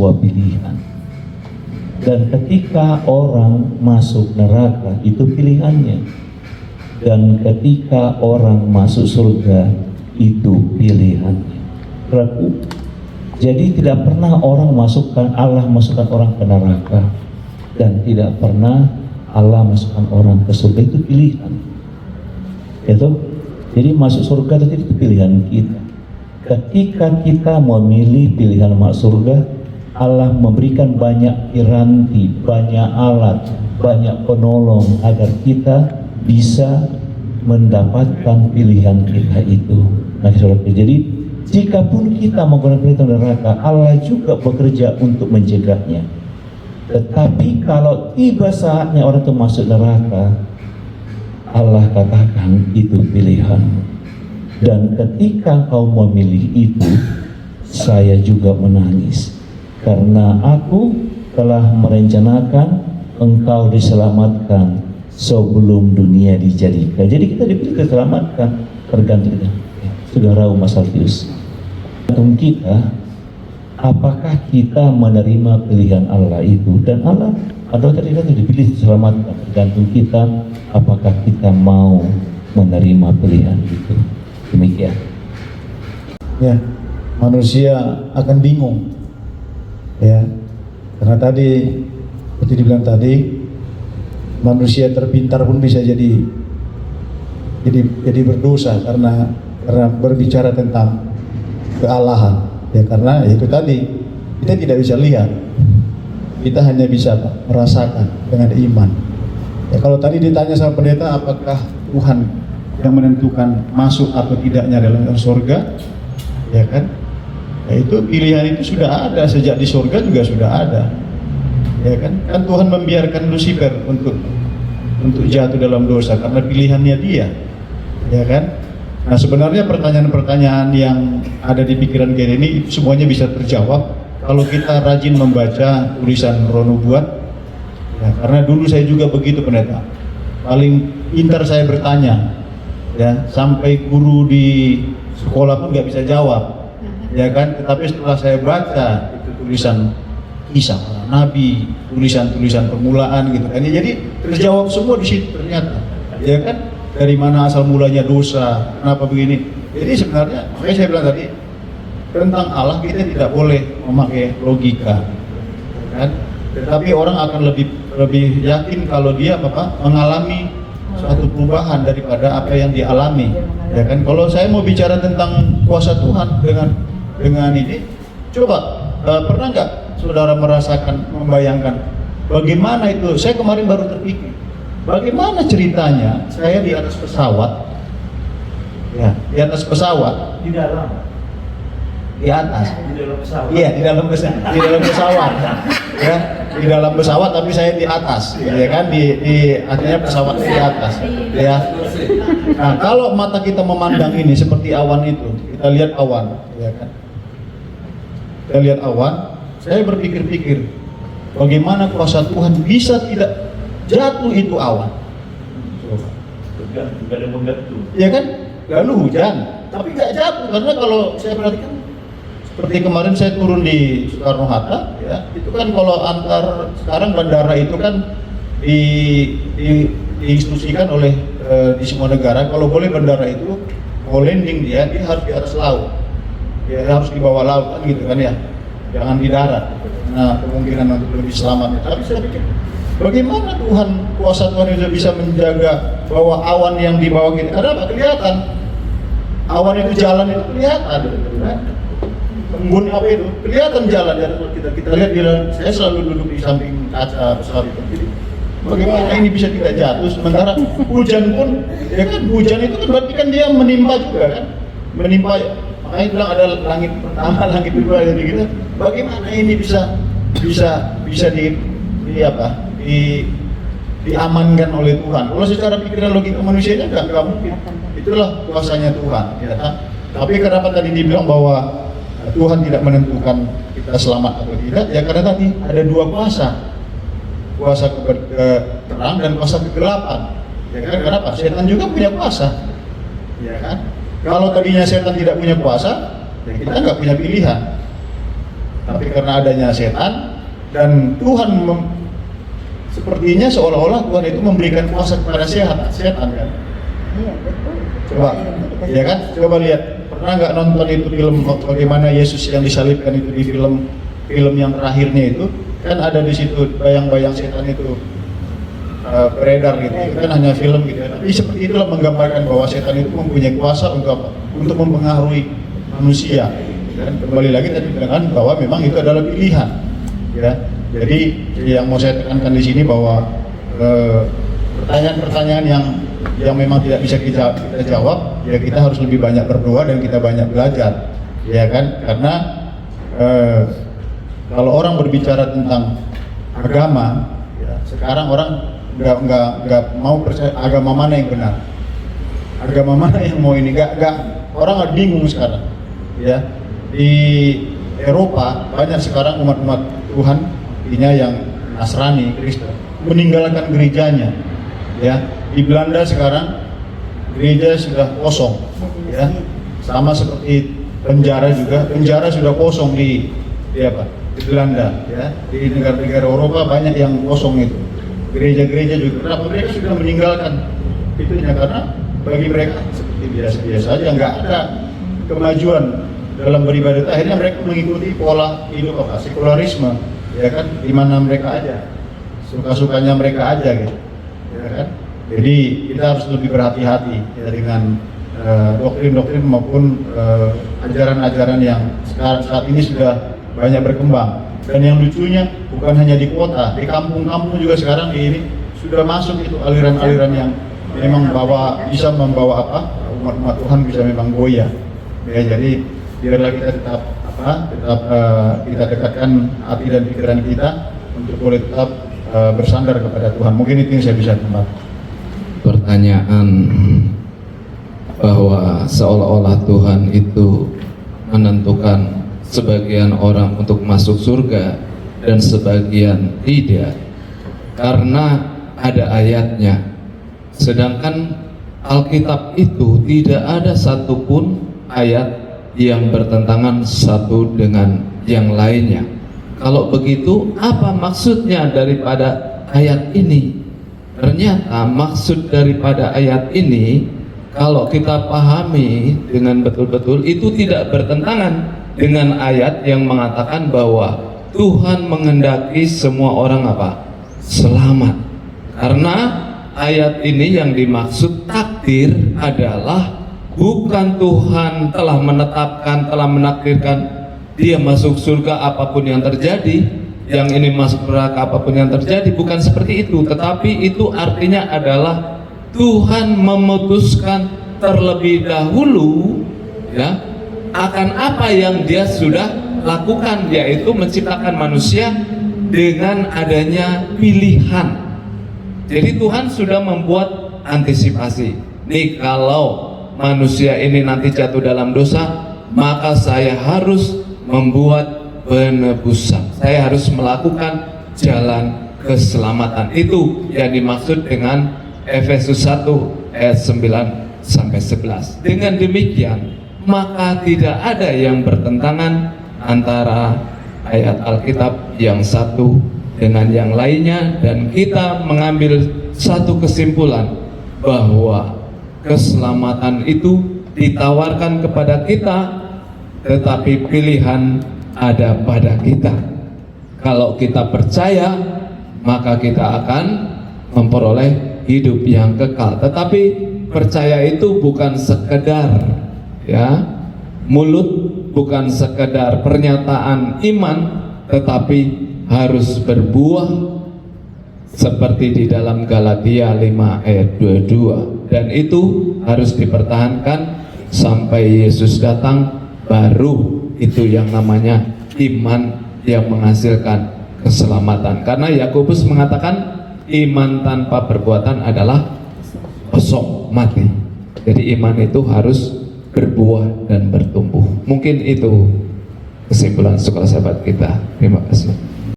sebuah pilihan. Dan ketika orang masuk neraka itu pilihannya, dan ketika orang masuk surga itu pilihannya. Berarti jadi tidak pernah Allah masukkan orang ke neraka, dan tidak pernah Allah masukkan orang ke surga, itu pilihan. Itu jadi masuk surga itu pilihan kita. Ketika kita memilih pilihan masuk surga, Allah memberikan banyak piranti, banyak alat, banyak penolong agar kita bisa mendapatkan pilihan kita itu. Nah, jadi jika pun kita menggunakan pilihan neraka, Allah juga bekerja untuk mencegahnya. Tetapi kalau tiba saatnya orang itu masuk neraka, Allah katakan itu pilihan. Dan ketika kau memilih itu, saya juga menangis, karena aku telah merencanakan engkau diselamatkan sebelum dunia dijadikan. Jadi kita dipilih diselamatkan, tergantung Saudara Mas Alfius. Tergantung kita, apakah kita menerima pilihan Allah itu. Dan Allah adalah ketika dipilih diselamatkan, tergantung kita apakah kita mau menerima pilihan itu. Demikian. Ya, manusia akan bingung, ya, karena tadi seperti dibilang tadi, manusia terpintar pun bisa jadi berdosa karena berbicara tentang kealahan, ya, karena itu tadi kita tidak bisa lihat, kita hanya bisa merasakan dengan iman. Ya, kalau tadi ditanya sama pendeta apakah Tuhan yang menentukan masuk atau tidaknya dalam surga, ya kan? Ya, itu pilihan itu sudah ada sejak di surga juga sudah ada, ya kan? Kan Tuhan membiarkan Lucifer untuk jatuh dalam dosa karena pilihannya dia, ya kan? Nah, sebenarnya pertanyaan-pertanyaan yang ada di pikiran kita ini itu semuanya bisa terjawab kalau kita rajin membaca tulisan Roh Nubuat. Ya, karena dulu saya juga begitu pendeta, paling pintar saya bertanya, ya, sampai guru di sekolah pun nggak bisa jawab, ya kan? Tetapi setelah saya baca itu tulisan kisah para nabi, tulisan-tulisan permulaan gitu kan, jadi terjawab semua di situ ternyata, ya kan? Dari mana asal mulanya dosa, kenapa begini? Jadi sebenarnya makanya saya bilang tadi tentang Allah kita tidak boleh memakai logika, kan? Tetapi orang akan lebih yakin kalau dia mengalami suatu perubahan daripada apa yang dialami, ya kan? Kalau saya mau bicara tentang kuasa Tuhan dengan ini, coba pernah nggak saudara merasakan, membayangkan bagaimana itu? Saya kemarin baru terpikir, bagaimana ceritanya saya di atas pesawat, ya, di atas pesawat, Di dalam pesawat. Iya, di dalam pesawat, ya, di dalam pesawat, tapi saya di atas, ya kan, artinya pesawat di atas, ya. Nah, kalau mata kita memandang ini seperti awan itu, kita lihat awan, ya kan, kita lihat awan, saya berpikir-pikir, bagaimana kuasa Tuhan bisa tidak jatuh itu awan? Juga ada menggantung. Ya kan, lalu hujan, tapi nggak jatuh, karena kalau saya perhatikan seperti kemarin saya turun di Soekarno-Hatta, ya, itu kan kalau antar sekarang bandara itu kan diinstruksikan oleh di semua negara, kalau boleh bandara itu mau landing dia harus di atas laut, ya, harus di bawah laut kan gitu kan, ya, jangan di darat. Nah, kemungkinan untuk lebih selamat. Tapi saya pikir bagaimana kuasa Tuhan itu bisa menjaga bahwa awan yang di bawah kita, ada apa? Kelihatan awan itu jalan itu kelihatan, kan? Embun apa itu kelihatan jalan, ya, kita lihat di dalam. Saya selalu duduk di samping kaca pesawat itu. Jadi, bagaimana ini bisa tidak jatuh sementara hujan pun, ya kan, hujan itu kan berarti kan dia menimpa juga kan, menimpa. Makanya bilang ada langit pertama, langit kedua, jadi gitu. Bagaimana ini bisa diamankan oleh Tuhan? Kalau secara pikiran logika manusianya nggak mungkin. Itulah kuasanya Tuhan, ya kan? Tapi kenapa tadi dibilang bahwa Tuhan tidak menentukan kita selamat atau tidak? Ya karena tadi ada dua kuasa terang dan kuasa kegelapan. Ya kan? Kenapa? Setan juga punya kuasa, ya kan? Kalau tadinya setan tidak punya kuasa, ya kita nggak punya pilihan. tapi karena adanya setan dan sepertinya seolah-olah Tuhan itu memberikan kuasa kepada setan kan. Iya, betul. Coba, ya kan? Coba lihat. Pernah nggak nonton itu film bagaimana Yesus yang disalibkan itu di film yang terakhirnya itu? Kan ada di situ bayang-bayang setan itu beredar gitu. Itu kan hanya film gitu. Tapi seperti itulah menggambarkan bahwa setan itu mempunyai kuasa untuk apa? Untuk mempengaruhi manusia. Dan kembali lagi tadi dengan bahwa memang itu adalah pilihan. Ya. Jadi yang mau saya tekankan di sini bahwa pertanyaan-pertanyaan yang memang tidak bisa kita jawab, ya kita harus lebih banyak berdoa dan kita banyak belajar, ya kan? Karena kalau orang berbicara tentang agama, ya, sekarang orang nggak mau percaya agama mana yang benar, agama mana yang mau ini, nggak orang bingung sekarang, ya. Di Eropa banyak sekarang umat-umat Tuhan, artinya yang Nasrani, Kristen, meninggalkan gerejanya, ya. Di Belanda sekarang gereja sudah kosong, ya. Sama seperti penjara juga, penjara sudah kosong di Belanda, ya. Di negara-negara Eropa banyak yang kosong itu. Gereja-gereja juga. Kenapa mereka sudah meninggalkan itunya? Karena bagi mereka seperti biasa-biasa saja, nggak ada kemajuan dalam beribadah. Akhirnya mereka mengikuti pola hidup sekularisme, ya kan? Di mana mereka aja, suka-sukanya mereka aja, gitu, ya kan? Jadi kita harus lebih berhati-hati ya, dengan doktrin-doktrin maupun ajaran-ajaran yang saat ini sudah banyak berkembang. Dan yang lucunya bukan hanya di kota, di kampung-kampung juga sekarang ini sudah masuk itu aliran-aliran yang memang bisa membawa umat-umat Tuhan bisa memang goyah. Ya, jadi biarlah kita tetap kita dekatkan hati dan pikiran kita untuk boleh tetap bersandar kepada Tuhan. Mungkin itu yang saya bisa tambah. Pertanyaan bahwa seolah-olah Tuhan itu menentukan sebagian orang untuk masuk surga dan sebagian tidak karena ada ayatnya, sedangkan Alkitab itu tidak ada satupun ayat yang bertentangan satu dengan yang lainnya. Kalau begitu, apa maksudnya daripada ayat ini? Ternyata maksud daripada ayat ini, kalau kita pahami dengan betul-betul, itu tidak bertentangan dengan ayat yang mengatakan bahwa Tuhan menghendaki semua orang selamat. Karena ayat ini yang dimaksud takdir adalah bukan Tuhan telah menetapkan, telah menakdirkan dia masuk surga apapun yang terjadi, yang ini masuk neraka apapun yang terjadi, bukan seperti itu. Tetapi itu artinya adalah Tuhan memutuskan terlebih dahulu, ya, akan apa yang dia sudah lakukan, yaitu menciptakan manusia dengan adanya pilihan. Jadi Tuhan sudah membuat antisipasi. Nih, kalau manusia ini nanti jatuh dalam dosa, maka saya harus membuat penebusan. Saya harus melakukan jalan keselamatan. Itu yang dimaksud dengan Efesus 1 ayat 9 sampai 11. Dengan demikian, maka tidak ada yang bertentangan antara ayat Alkitab yang satu dengan yang lainnya, dan kita mengambil satu kesimpulan bahwa keselamatan itu ditawarkan kepada kita, tetapi pilihan ada pada kita. Kalau kita percaya, maka kita akan memperoleh hidup yang kekal. Tetapi percaya itu bukan sekedar mulut, bukan sekedar pernyataan iman, tetapi harus berbuah seperti di dalam Galatia 5 ayat 22. Dan itu harus dipertahankan sampai Yesus datang, baru itu yang namanya iman yang menghasilkan keselamatan. Karena Yakobus mengatakan iman tanpa perbuatan adalah kosong, mati. Jadi iman itu harus berbuah dan bertumbuh. Mungkin itu kesimpulan sekolah sahabat kita. Terima kasih.